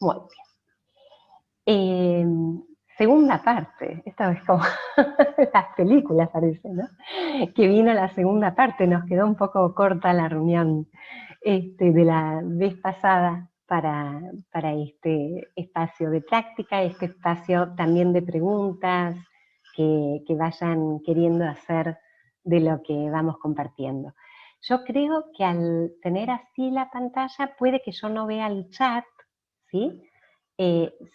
Muy bien. Segunda parte, esta vez como las películas parece, ¿no? Que vino la segunda parte, nos quedó un poco corta la reunión de la vez pasada para este espacio de práctica, este espacio también de preguntas que vayan queriendo hacer de lo que vamos compartiendo. Yo creo que al tener así la pantalla puede que yo no vea el chat, ¿sí?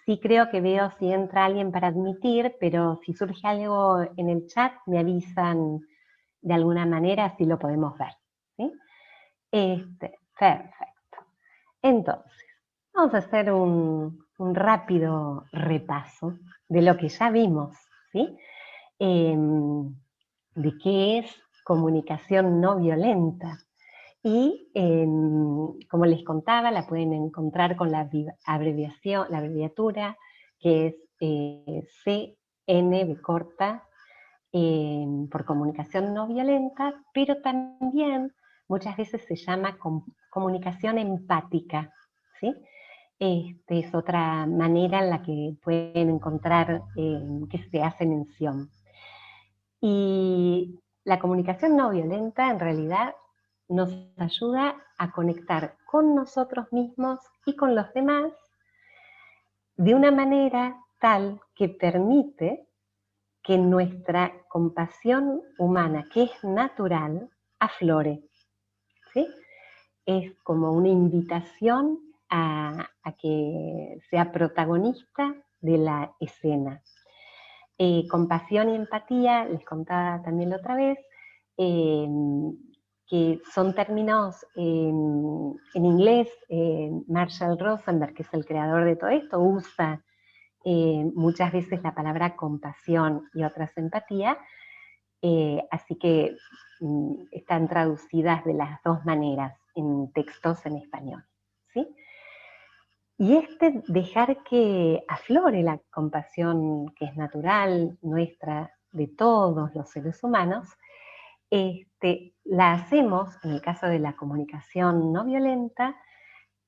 Sí creo que veo si entra alguien para admitir, pero si surge algo en el chat me avisan de alguna manera, así lo podemos ver, ¿sí? Perfecto. Entonces, vamos a hacer un rápido repaso de lo que ya vimos, ¿sí? De qué es comunicación no violenta. Y como les contaba, la pueden encontrar con la abreviación, la abreviatura que es CN de corta, por comunicación no violenta, pero también muchas veces se llama comunicación empática, ¿sí? Es otra manera en la que pueden encontrar que se hace mención. Y la comunicación no violenta en realidad nos ayuda a conectar con nosotros mismos y con los demás de una manera tal que permite que nuestra compasión humana, que es natural, aflore, ¿sí? Es como una invitación a que sea protagonista de la escena. Compasión y empatía, les contaba también la otra vez, que son términos en inglés. Marshall Rosenberg, que es el creador de todo esto, usa muchas veces la palabra compasión y otras empatía, así que están traducidas de las dos maneras en textos en español, ¿sí? Y dejar que aflore la compasión que es natural, nuestra, de todos los seres humanos, la hacemos, en el caso de la comunicación no violenta,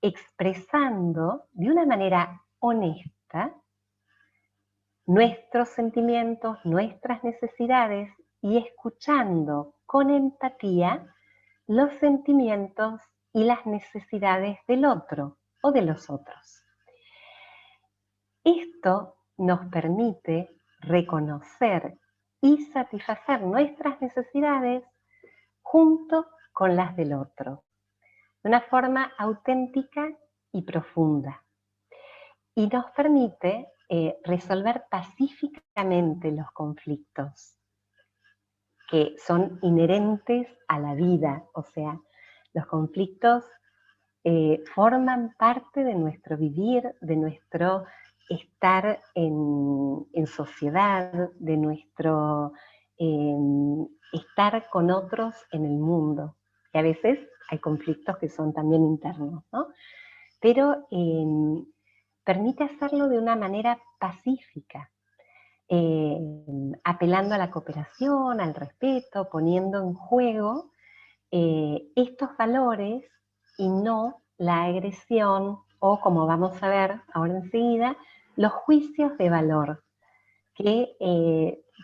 expresando de una manera honesta nuestros sentimientos, nuestras necesidades y escuchando con empatía los sentimientos y las necesidades del otro o de los otros. Esto nos permite reconocer y satisfacer nuestras necesidades junto con las del otro, de una forma auténtica y profunda. Y nos permite resolver pacíficamente los conflictos que son inherentes a la vida. O sea, los conflictos forman parte de nuestro vivir, de nuestro estar en sociedad, de nuestro estar con otros en el mundo. Y a veces hay conflictos que son también internos, ¿no? Pero permite hacerlo de una manera pacífica, apelando a la cooperación, al respeto, poniendo en juego estos valores y no la agresión o, como vamos a ver ahora enseguida, los juicios de valor, que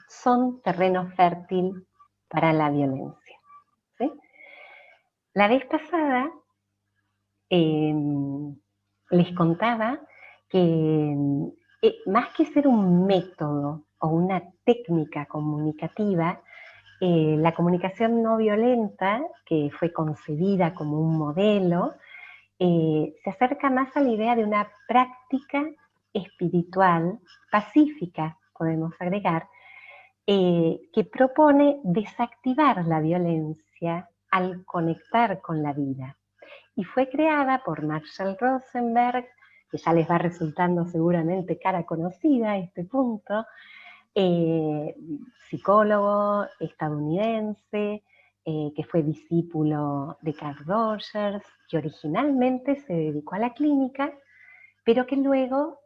son terreno fértil para la violencia, ¿sí? La vez pasada les contaba que más que ser un método o una técnica comunicativa, la comunicación no violenta, que fue concebida como un modelo, se acerca más a la idea de una práctica espiritual pacífica, podemos agregar, que propone desactivar la violencia al conectar con la vida. Y fue creada por Marshall Rosenberg, que ya les va resultando seguramente cara conocida a este punto, psicólogo estadounidense, que fue discípulo de Carl Rogers, que originalmente se dedicó a la clínica, pero que luego,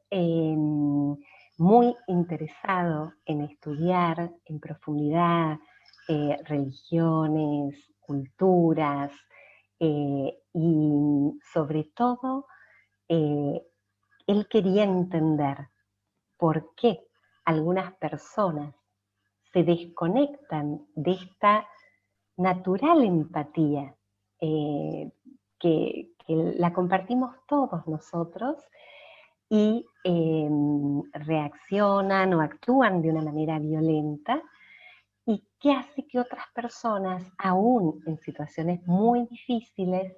muy interesado en estudiar en profundidad religiones, culturas, y sobre todo él quería entender por qué algunas personas se desconectan de esta natural empatía que la compartimos todos nosotros y reaccionan o actúan de una manera violenta, y qué hace que otras personas, aún en situaciones muy difíciles,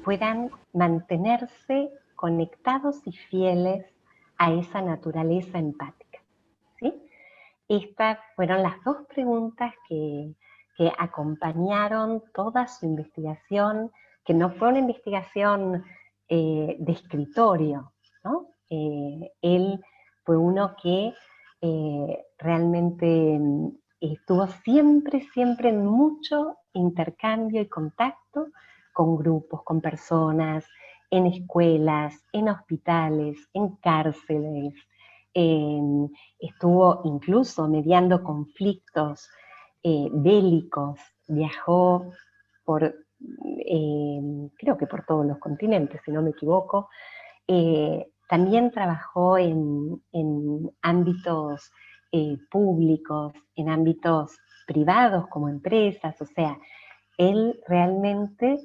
puedan mantenerse conectados y fieles a esa naturaleza empática, ¿sí? Estas fueron las dos preguntas que acompañaron toda su investigación, que no fue una investigación de escritorio, ¿no? Él fue uno que realmente estuvo siempre, siempre en mucho intercambio y contacto con grupos, con personas, en escuelas, en hospitales, en cárceles. Estuvo incluso mediando conflictos bélicos, viajó por, creo que por todos los continentes, si no me equivoco. También trabajó en ámbitos públicos, en ámbitos privados como empresas, o sea, él realmente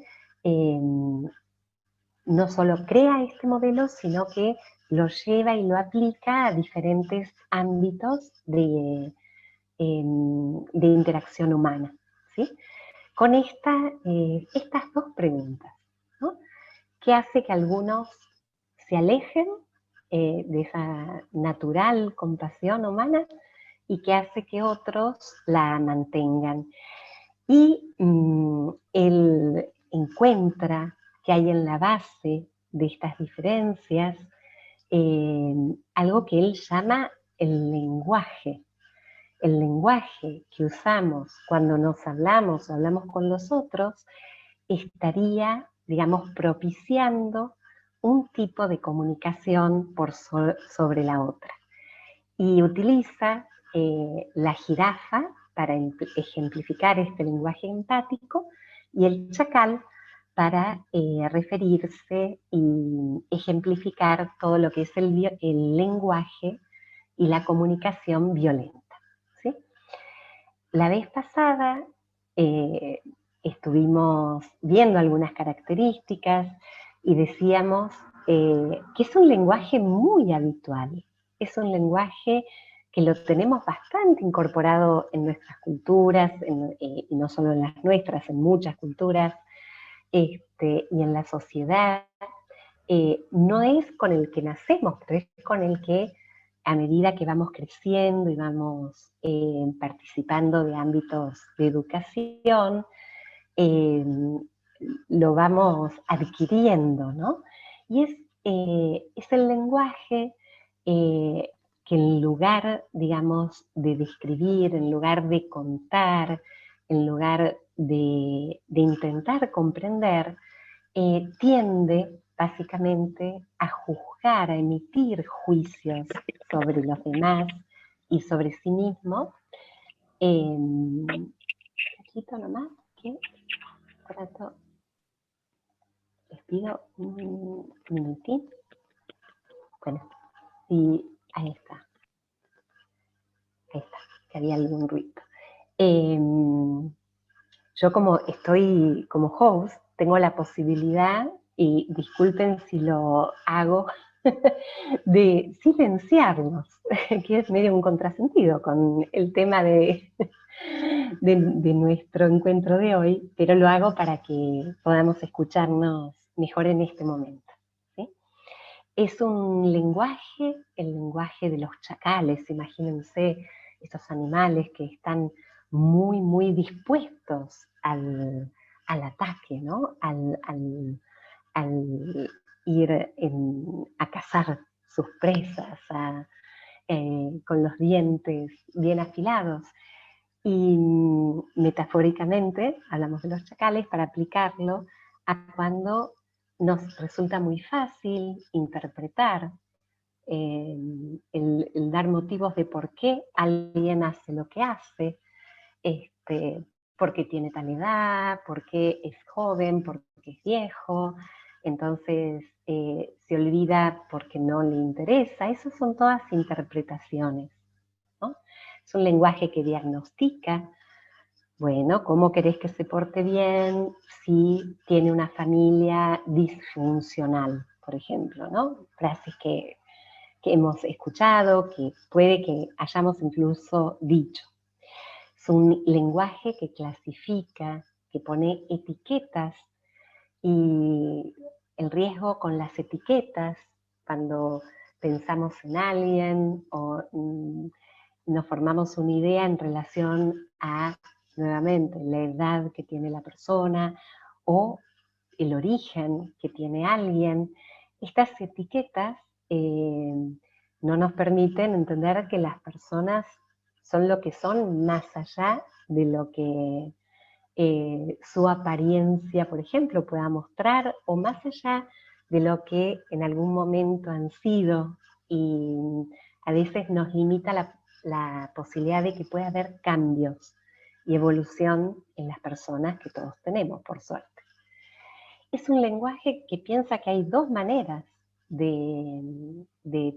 no solo crea este modelo, sino que lo lleva y lo aplica a diferentes ámbitos de interacción humana, ¿sí? Con estas dos preguntas, ¿no? ¿Qué hace que algunos se alejen de esa natural compasión humana y qué hace que otros la mantengan? Y él encuentra que hay en la base de estas diferencias algo que él llama el lenguaje. El lenguaje que usamos cuando nos hablamos o hablamos con los otros estaría, digamos, propiciando un tipo de comunicación sobre la otra. Y utiliza la jirafa para ejemplificar este lenguaje empático y el chacal para referirse y ejemplificar todo lo que es el lenguaje y la comunicación violenta, ¿sí? La vez pasada estuvimos viendo algunas características y decíamos que es un lenguaje muy habitual, es un lenguaje que lo tenemos bastante incorporado en nuestras culturas, y no solo en las nuestras, en muchas culturas, y en la sociedad. No es con el que nacemos, pero es con el que a medida que vamos creciendo y vamos participando de ámbitos de educación, lo vamos adquiriendo, ¿no? Y es el lenguaje que en lugar, digamos, de describir, en lugar de contar, en lugar de intentar comprender, tiende básicamente a juzgar, a emitir juicios sobre los demás y sobre sí mismo. Un poquito nomás, que trato, les pido un minutín. Bueno, y ahí está, que había algún ruido. Yo como estoy como host, tengo la posibilidad, y disculpen si lo hago, de silenciarlos, que es medio un contrasentido con el tema de nuestro encuentro de hoy, pero lo hago para que podamos escucharnos mejor en este momento, ¿sí? Es un lenguaje, el lenguaje de los chacales, imagínense, estos animales que están muy, muy dispuestos al ataque, ¿no? Al ir a cazar sus presas, con los dientes bien afilados. Y metafóricamente hablamos de los chacales para aplicarlo a cuando nos resulta muy fácil interpretar, el dar motivos de por qué alguien hace lo que hace, por qué tiene tal edad, por qué es joven, por qué es viejo. Entonces se olvida porque no le interesa. Esas son todas interpretaciones, ¿no? Es un lenguaje que diagnostica. Bueno, ¿cómo querés que se porte bien si tiene una familia disfuncional, por ejemplo, ¿no? Frases que hemos escuchado, que puede que hayamos incluso dicho. Es un lenguaje que clasifica, que pone etiquetas, y el riesgo con las etiquetas, cuando pensamos en alguien o nos formamos una idea en relación a, nuevamente, la edad que tiene la persona o el origen que tiene alguien, estas etiquetas no nos permiten entender que las personas son lo que son más allá de lo que su apariencia, por ejemplo, pueda mostrar, o más allá de lo que en algún momento han sido, y a veces nos limita la posibilidad de que pueda haber cambios y evolución en las personas que todos tenemos, por suerte. Es un lenguaje que piensa que hay dos maneras de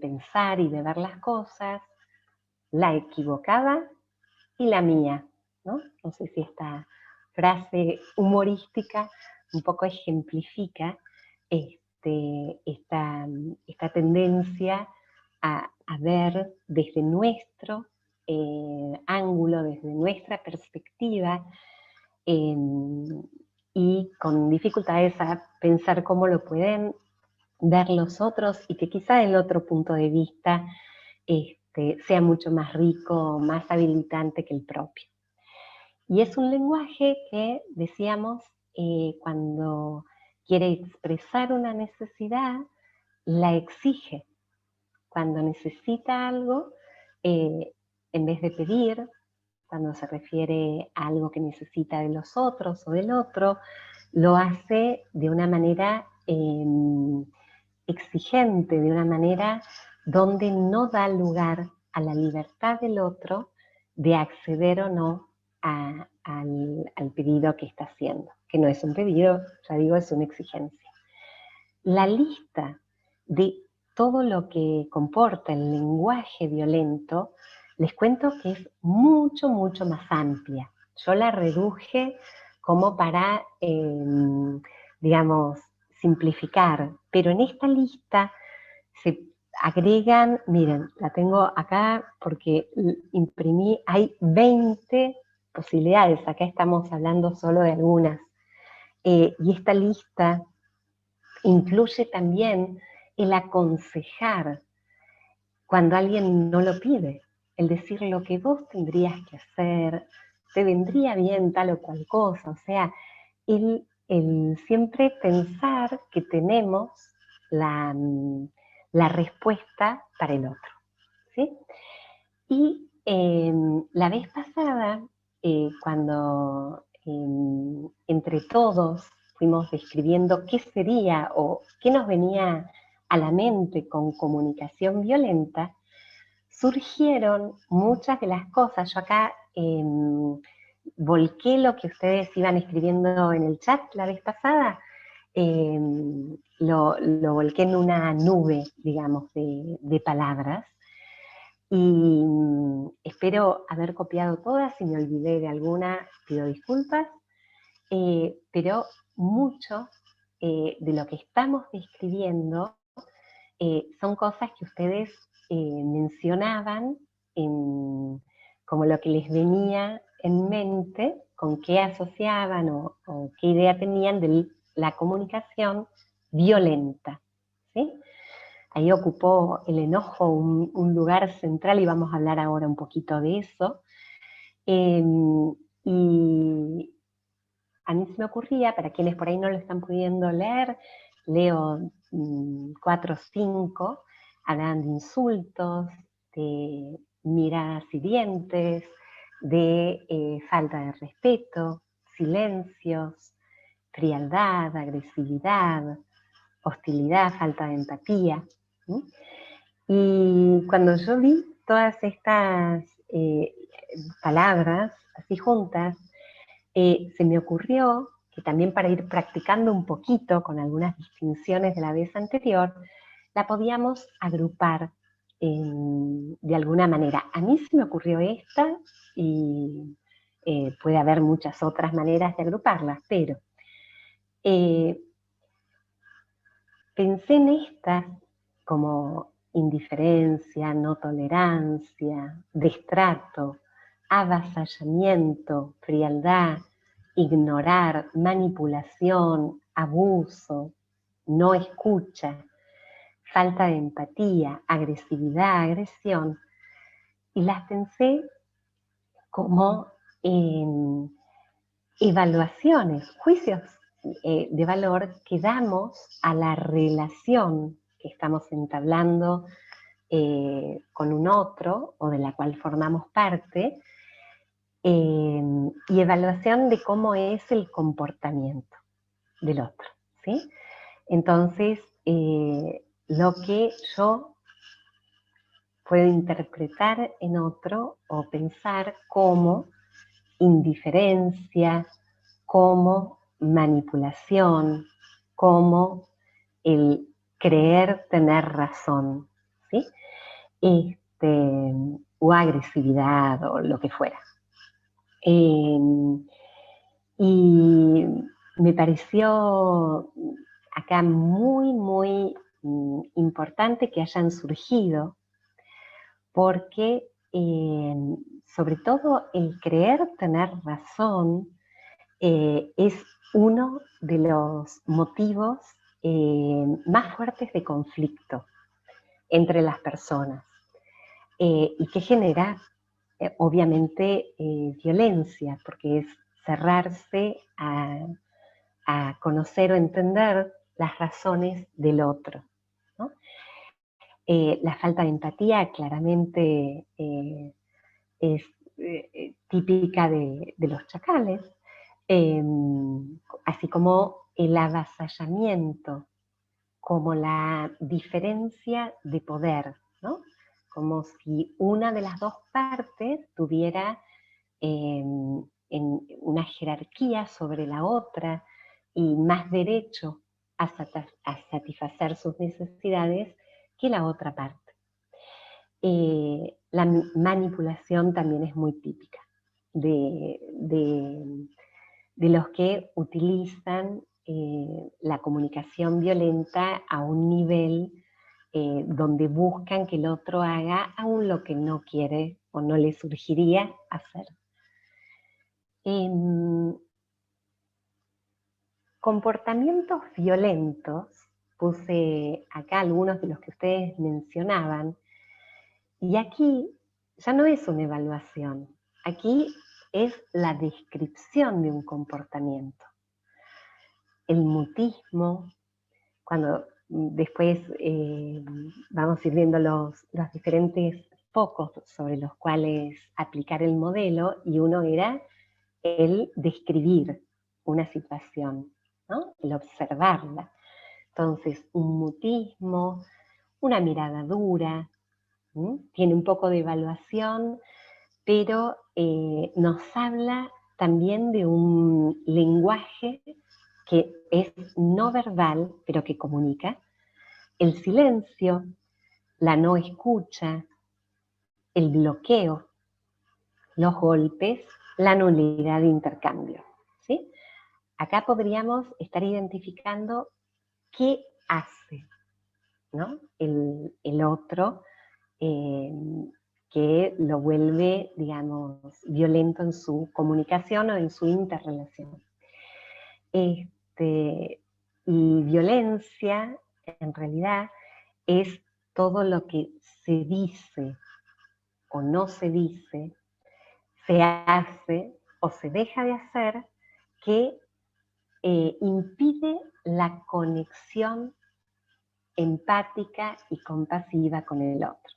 pensar y de ver las cosas, la equivocada y la mía, ¿no? No sé si esta frase humorística un poco ejemplifica esta tendencia a ver desde nuestro ángulo, desde nuestra perspectiva, y con dificultades a pensar cómo lo pueden ver los otros, y que quizá el otro punto de vista sea mucho más rico, más habilitante que el propio. Y es un lenguaje que, decíamos, cuando quiere expresar una necesidad, la exige. Cuando necesita algo, en vez de pedir, cuando se refiere a algo que necesita de los otros o del otro, lo hace de una manera exigente, de una manera donde no da lugar a la libertad del otro de acceder o no al pedido que está haciendo, que no es un pedido, ya digo, es una exigencia. La lista de todo lo que comporta el lenguaje violento, les cuento que es mucho, mucho más amplia. Yo la reduje como para, digamos, simplificar, pero en esta lista se agregan, miren, la tengo acá porque imprimí, hay 20 posibilidades, acá estamos hablando solo de algunas, y esta lista incluye también el aconsejar cuando alguien no lo pide, el decir lo que vos tendrías que hacer, te vendría bien tal o cual cosa, o sea, el siempre pensar que tenemos la respuesta para el otro, ¿sí? Y la vez pasada, cuando entre todos fuimos describiendo qué sería o qué nos venía a la mente con comunicación violenta, surgieron muchas de las cosas. Yo acá volqué lo que ustedes iban escribiendo en el chat la vez pasada, lo volqué en una nube, digamos, de palabras, y espero haber copiado todas. Si me olvidé de alguna, pido disculpas, pero mucho de lo que estamos describiendo son cosas que ustedes mencionaban como lo que les venía en mente, con qué asociaban o qué idea tenían de la comunicación violenta, ¿sí? Ahí ocupó el enojo un lugar central y vamos a hablar ahora un poquito de eso. Y a mí se me ocurría, para quienes por ahí no lo están pudiendo leer, leo 4 o 5, hablan de insultos, de miradas hirientes, de falta de respeto, silencios, frialdad, agresividad, hostilidad, falta de empatía. ¿Sí? Y cuando yo vi todas estas palabras así juntas, se me ocurrió que también para ir practicando un poquito con algunas distinciones de la vez anterior, la podíamos agrupar de alguna manera. A mí se me ocurrió esta y puede haber muchas otras maneras de agruparlas, pero pensé en estas como indiferencia, no tolerancia, destrato, avasallamiento, frialdad, ignorar, manipulación, abuso, no escucha, falta de empatía, agresividad, agresión, y las pensé como evaluaciones, juicios de valor que damos a la relación que estamos entablando con un otro o de la cual formamos parte, y evaluación de cómo es el comportamiento del otro, ¿sí? Entonces, lo que yo puedo interpretar en otro o pensar como indiferencia, como manipulación, como el creer tener razón, ¿sí? O agresividad o lo que fuera. Y me pareció acá muy, muy importante que hayan surgido, porque sobre todo el creer tener razón es uno de los motivos más fuertes de conflicto entre las personas y que genera obviamente violencia, porque es cerrarse a conocer o entender las razones del otro, ¿no? La falta de empatía claramente es típica de los chacales, así como el avasallamiento, como la diferencia de poder, ¿no? Como si una de las dos partes tuviera en una jerarquía sobre la otra y más derecho a satisfacer sus necesidades que la otra parte. La manipulación también es muy típica de los que utilizan la comunicación violenta a un nivel donde buscan que el otro haga aún lo que no quiere o no le surgiría hacer. Comportamientos violentos, puse acá algunos de los que ustedes mencionaban, y aquí ya no es una evaluación, aquí es la descripción de un comportamiento. El mutismo, cuando después vamos a ir viendo los diferentes focos sobre los cuales aplicar el modelo, y uno era el describir una situación, ¿no? El observarla. Entonces, un mutismo, una mirada dura, tiene un poco de evaluación, pero nos habla también de un lenguaje que es no verbal, pero que comunica. El silencio, la no escucha, el bloqueo, los golpes, la nulidad de intercambio, ¿sí? Acá podríamos estar identificando qué hace, ¿no? el otro que lo vuelve, digamos, violento en su comunicación o en su interrelación. Y violencia, en realidad, es todo lo que se dice o no se dice, se hace o se deja de hacer, que impide la conexión empática y compasiva con el otro.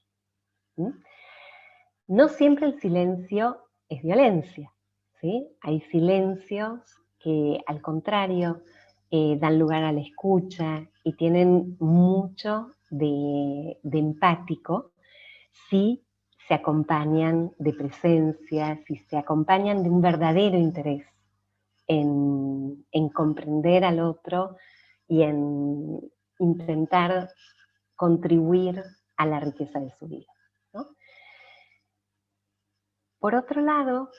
No siempre el silencio es violencia, ¿sí? Hay silencios que, al contrario, dan lugar a la escucha y tienen mucho de empático si se acompañan de presencia, si se acompañan de un verdadero interés, en comprender al otro y en intentar contribuir a la riqueza de su vida, ¿no? Por otro lado,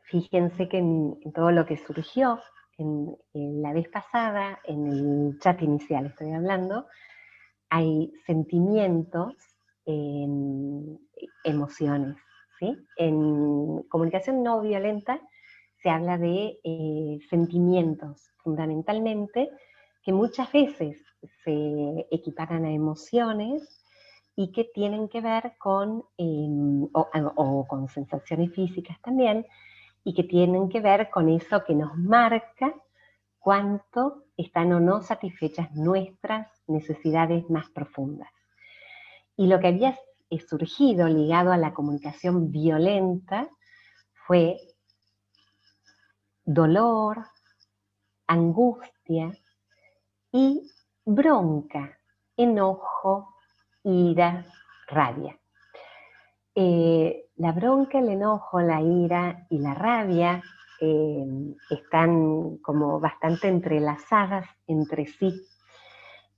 fíjense que en todo lo que surgió en la vez pasada, en el chat inicial estoy hablando, hay sentimientos, emociones, ¿sí? En comunicación no violenta se habla de sentimientos, fundamentalmente, que muchas veces se equiparan a emociones y que tienen que ver con, o con sensaciones físicas también, y que tienen que ver con eso que nos marca cuánto están o no satisfechas nuestras necesidades más profundas. Y lo que había surgido ligado a la comunicación violenta fue dolor, angustia y bronca, enojo, ira, rabia. La bronca, el enojo, la ira y la rabia están como bastante entrelazadas entre sí.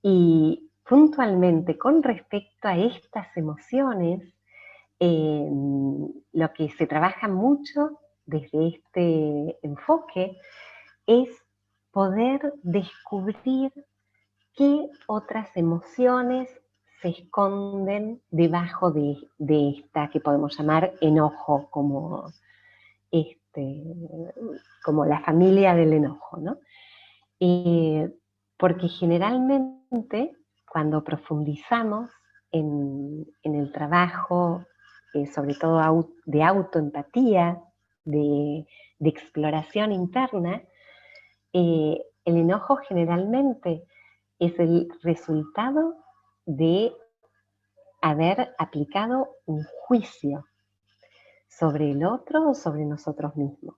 Y puntualmente con respecto a estas emociones, lo que se trabaja mucho desde este enfoque es poder descubrir qué otras emociones se esconden debajo de esta que podemos llamar enojo, como la familia del enojo, ¿no? Porque generalmente cuando profundizamos en el trabajo, sobre todo de autoempatía, de exploración interna, el enojo generalmente es el resultado de haber aplicado un juicio sobre el otro o sobre nosotros mismos,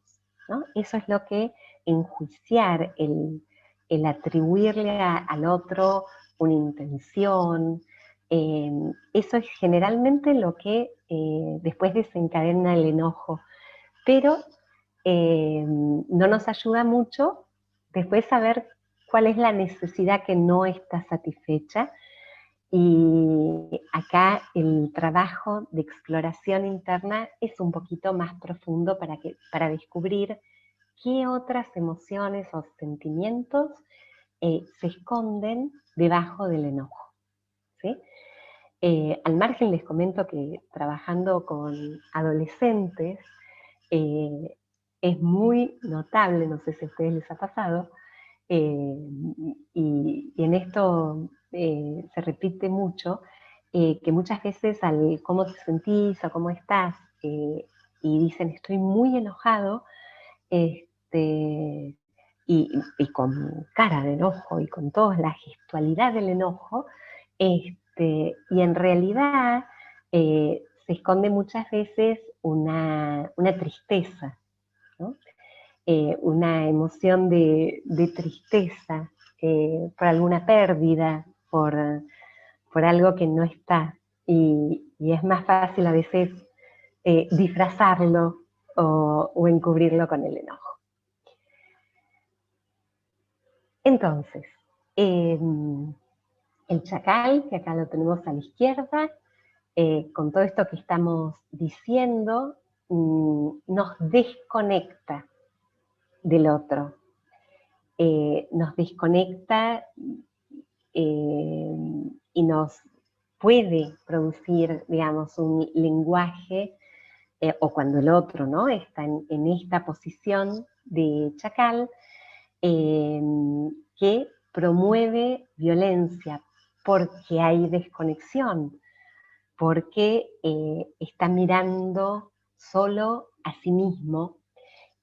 ¿no? Eso es lo que enjuiciar, el atribuirle al otro una intención, eso es generalmente lo que después desencadena el enojo, pero no nos ayuda mucho después saber cuál es la necesidad que no está satisfecha. Y acá el trabajo de exploración interna es un poquito más profundo para descubrir qué otras emociones o sentimientos se esconden debajo del enojo, ¿sí? Al margen les comento que trabajando con adolescentes es muy notable, no sé si a ustedes les ha pasado, y en esto se repite mucho, que muchas veces al cómo te sentís o cómo estás, y dicen estoy muy enojado, y con cara de enojo y con toda la gestualidad del enojo, y en realidad se esconde muchas veces una tristeza, ¿no? Una emoción de tristeza por alguna pérdida, por algo que no está. Y es más fácil a veces disfrazarlo o encubrirlo con el enojo. Entonces, el chacal, que acá lo tenemos a la izquierda, con todo esto que estamos diciendo, nos desconecta del otro. Nos desconecta y nos puede producir, digamos, un lenguaje, o cuando el otro, ¿no?, está en esta posición de chacal, que promueve violencia porque hay desconexión, porque está mirando solo a sí mismo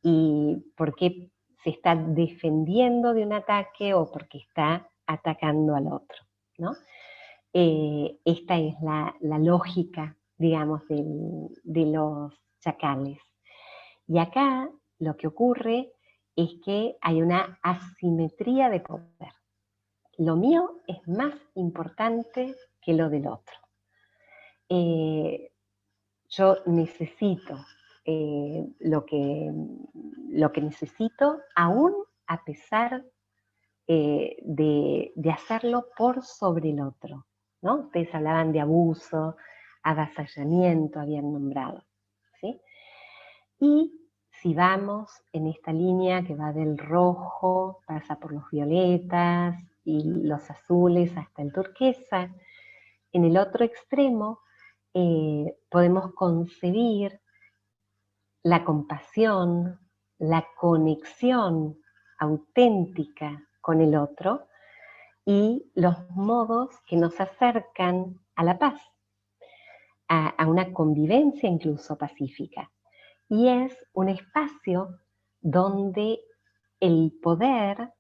y porque se está defendiendo de un ataque o porque está atacando al otro, ¿no? Esta es la lógica, digamos, de los chacales. Y acá lo que ocurre es que hay una asimetría de poder. Lo mío es más importante que lo del otro. Yo necesito lo que necesito, aún a pesar de hacerlo por sobre el otro, ¿no? Ustedes hablaban de abuso, avasallamiento, habían nombrado, ¿sí? Y si vamos en esta línea que va del rojo, pasa por los violetas y los azules hasta el turquesa, en el otro extremo podemos concebir la compasión, la conexión auténtica con el otro y los modos que nos acercan a la paz, a una convivencia incluso pacífica. Y es un espacio donde el poder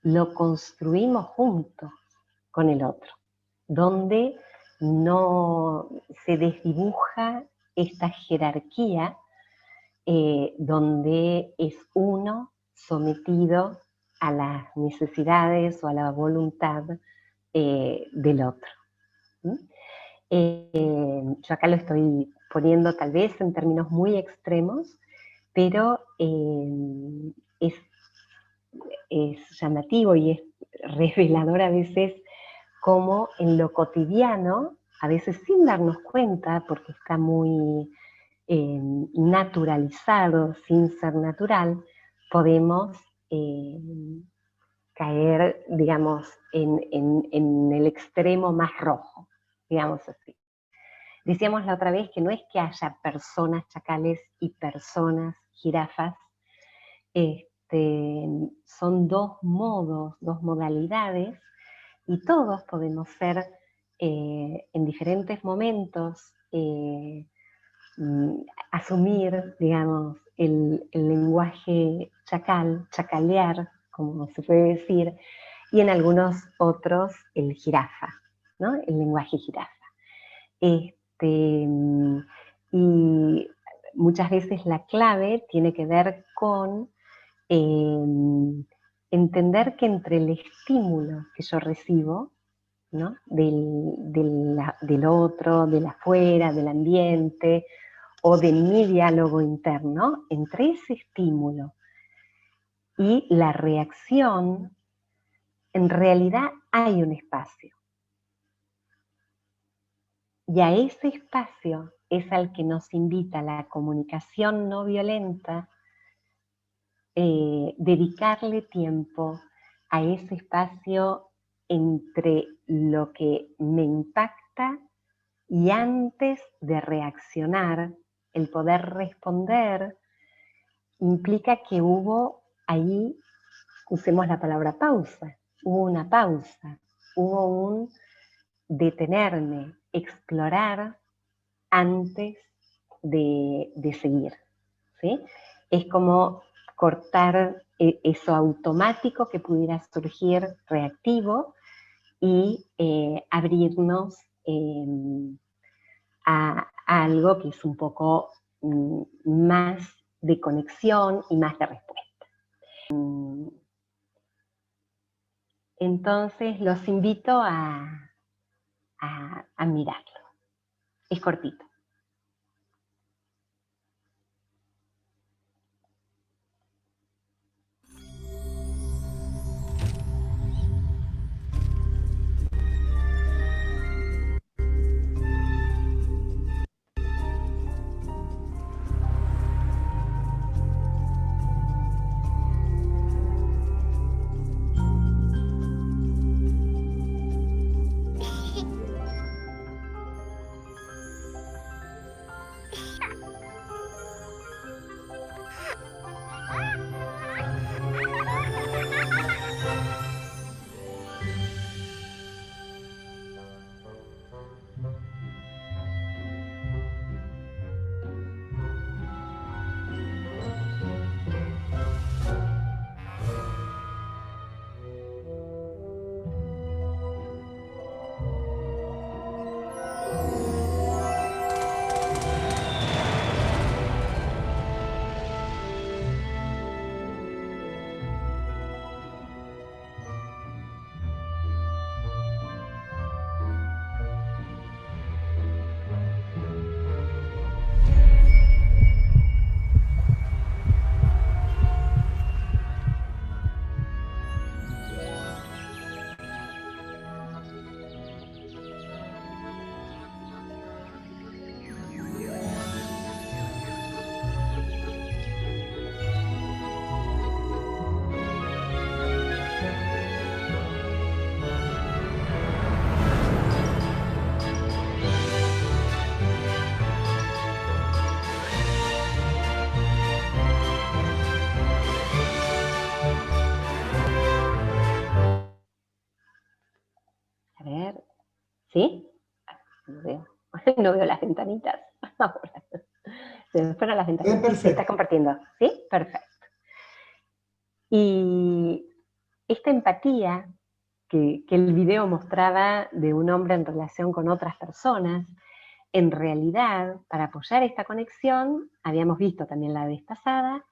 lo construimos juntos con el otro, donde no se desdibuja esta jerarquía, donde es uno sometido a las necesidades o a la voluntad del otro. Yo acá lo estoy poniendo tal vez en términos muy extremos, pero es llamativo y es revelador a veces cómo en lo cotidiano, a veces sin darnos cuenta, porque está muy naturalizado, sin ser natural, podemos caer, digamos, en el extremo más rojo, digamos así. Decíamos la otra vez que no es que haya personas chacales y personas jirafas, son dos modos, dos modalidades, y todos podemos ser en diferentes momentos, asumir, digamos, el lenguaje chacal, chacalear, como se puede decir, y en algunos otros el jirafa, ¿no? El lenguaje jirafa. Y muchas veces la clave tiene que ver con entender que entre el estímulo que yo recibo, ¿no? del otro, del afuera, del ambiente, o de mi diálogo interno, entre ese estímulo y la reacción, en realidad hay un espacio. Y a ese espacio es al que nos invita la comunicación no violenta, dedicarle tiempo a ese espacio entre lo que me impacta y antes de reaccionar, el poder responder implica que hubo ahí, usemos la palabra pausa, hubo una pausa, hubo un detenerme, explorar antes de seguir, ¿sí? Es como cortar eso automático que pudiera surgir reactivo y abrirnos a algo que es un poco más de conexión y más de respuesta. Entonces los invito a mirarlo. Es cortito. no veo, no veo las ventanitas. Ahora. Se me fueron las ventanitas. Perfecto. Se está compartiendo, ¿sí? Perfecto. Y esta empatía que el video mostraba de un hombre en relación con otras personas, en realidad, para apoyar esta conexión, habíamos visto también la vez pasada,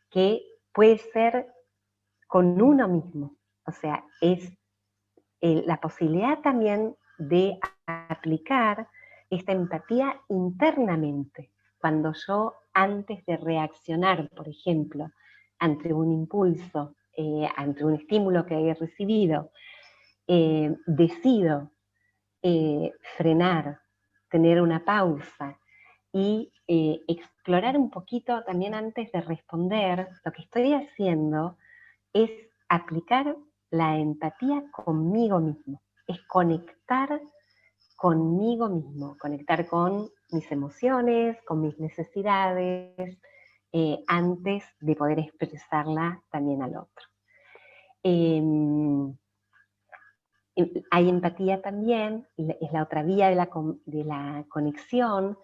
que puede ser con uno mismo. O sea, es la posibilidad también de aplicar esta empatía internamente. Cuando yo, antes de reaccionar, por ejemplo, ante un impulso, ante un estímulo que he recibido, decido frenar, tener una pausa y explorar un poquito también antes de responder, lo que estoy haciendo es aplicar la empatía conmigo mismo, es conectar conmigo mismo, conectar con mis emociones, con mis necesidades, antes de poder expresarla también al otro. Hay empatía también, es la otra vía de la conexión,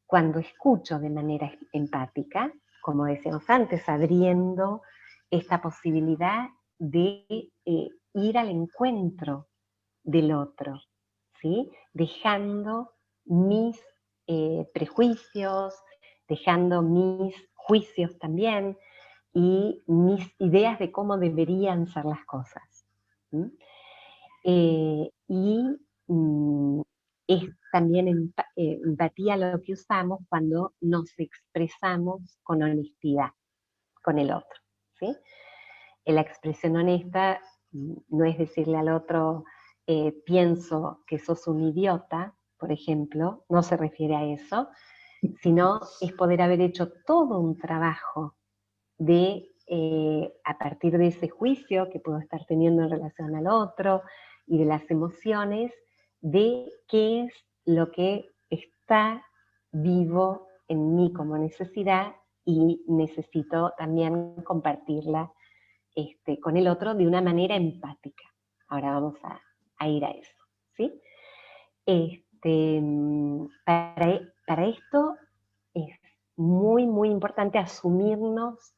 cuando escucho de manera empática, como decíamos antes, abriendo esta posibilidad de ir al encuentro del otro, ¿sí? Dejando mis prejuicios, dejando mis juicios también y mis ideas de cómo deberían ser las cosas. ¿Sí? Y es también empatía lo que usamos cuando nos expresamos con honestidad con el otro, ¿sí? La expresión honesta no es decirle al otro, pienso que sos un idiota, por ejemplo, no se refiere a eso, sino es poder haber hecho todo un trabajo de, a partir de ese juicio que puedo estar teniendo en relación al otro y de las emociones, de qué es lo que está vivo en mí como necesidad y necesito también compartirla con el otro de una manera empática. Ahora vamos a ir a eso, ¿sí? Para esto es muy, muy importante asumirnos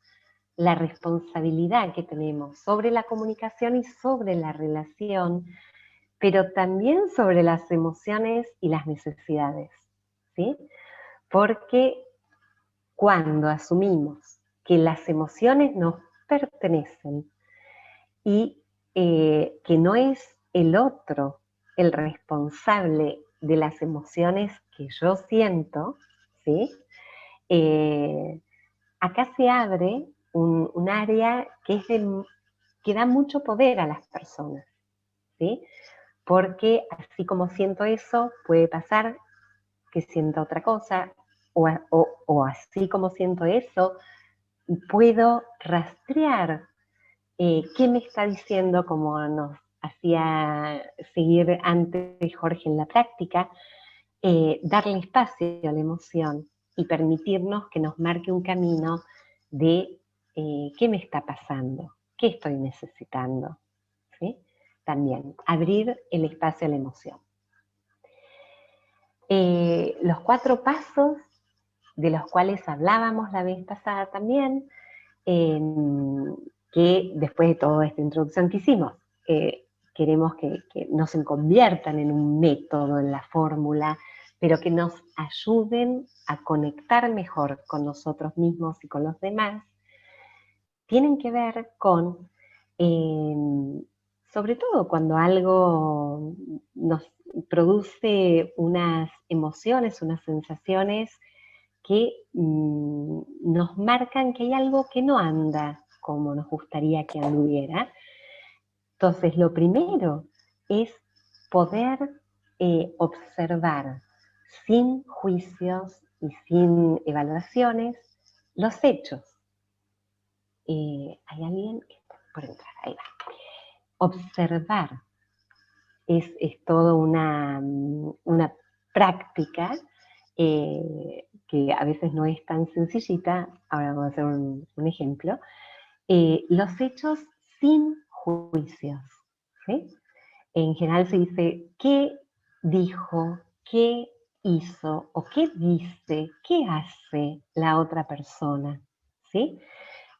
la responsabilidad que tenemos sobre la comunicación y sobre la relación, pero también sobre las emociones y las necesidades, ¿sí? Porque cuando asumimos que las emociones nos pertenecen y que no es el otro el responsable de las emociones que yo siento, ¿sí? Acá se abre un área que da mucho poder a las personas, ¿sí? Porque así como siento eso, puede pasar que sienta otra cosa, o así como siento eso, puedo rastrear qué me está diciendo, como nos hacía seguir antes Jorge en la práctica, darle espacio a la emoción y permitirnos que nos marque un camino de qué me está pasando, qué estoy necesitando, ¿sí? También, abrir el espacio a la emoción. Los 4 pasos de los cuales hablábamos la vez pasada también, que después de toda esta introducción que hicimos, queremos que no se conviertan en un método, en la fórmula, pero que nos ayuden a conectar mejor con nosotros mismos y con los demás, tienen que ver con, sobre todo cuando algo nos produce unas emociones, unas sensaciones que nos marcan que hay algo que no anda como nos gustaría que anduviera. Entonces, lo primero es poder observar sin juicios y sin evaluaciones los hechos. ¿Hay alguien que está por entrar? Ahí va. Observar es toda una práctica que a veces no es tan sencillita. Ahora vamos a hacer un ejemplo. Los hechos sin juicios, ¿sí? En general se dice, ¿qué dijo qué hizo o qué dice, qué hace la otra persona, ¿sí?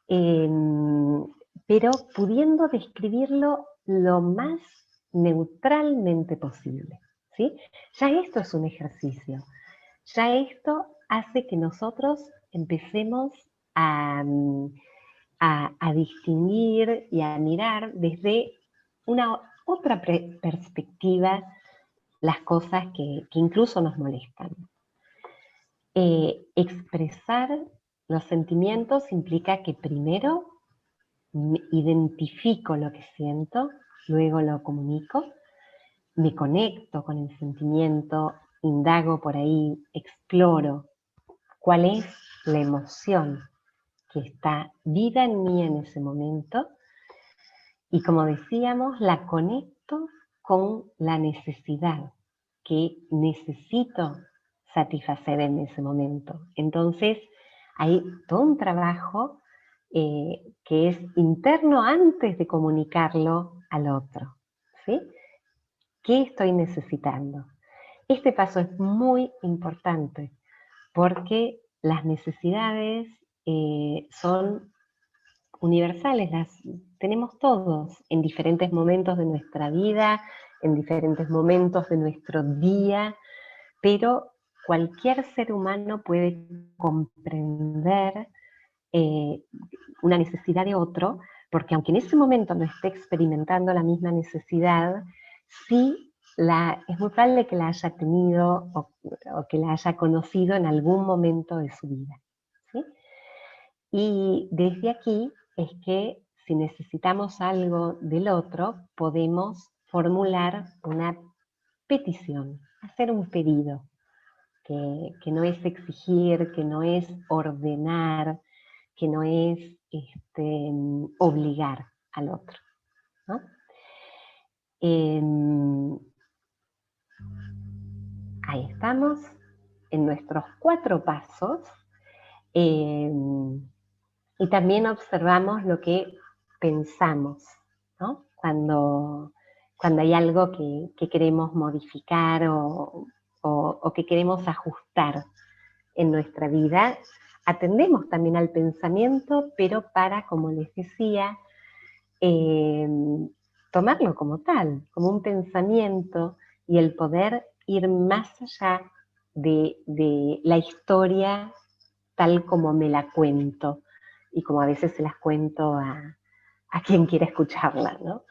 Pero pudiendo describirlo lo más neutralmente posible, ¿sí? Ya esto es un ejercicio, ya esto hace que nosotros empecemos a distinguir y a mirar desde una otra perspectiva las cosas que incluso nos molestan. Expresar los sentimientos implica que primero identifico lo que siento, luego lo comunico, me conecto con el sentimiento, indago por ahí, exploro cuál es la emoción que está viva en mí en ese momento y, como decíamos, la conecto con la necesidad que necesito satisfacer en ese momento. Entonces, hay todo un trabajo que es interno antes de comunicarlo al otro, ¿sí? ¿Qué estoy necesitando? Este paso es muy importante porque las necesidades son universales, las tenemos todos en diferentes momentos de nuestra vida, en diferentes momentos de nuestro día, pero cualquier ser humano puede comprender una necesidad de otro, porque aunque en ese momento no esté experimentando la misma necesidad, sí es muy probable que la haya tenido o que la haya conocido en algún momento de su vida, ¿sí? Y desde aquí es que si necesitamos algo del otro, podemos formular una petición, hacer un pedido, que no es exigir, que no es ordenar, que no es obligar al otro, ¿no? Ahí estamos, en nuestros 4 pasos, y también observamos lo que pensamos, ¿no? Cuando hay algo que queremos modificar o que queremos ajustar en nuestra vida, atendemos también al pensamiento, pero para, como les decía, tomarlo como tal, como un pensamiento, y el poder ir más allá de la historia tal como me la cuento, y como a veces se las cuento a quien quiera escucharla, ¿no?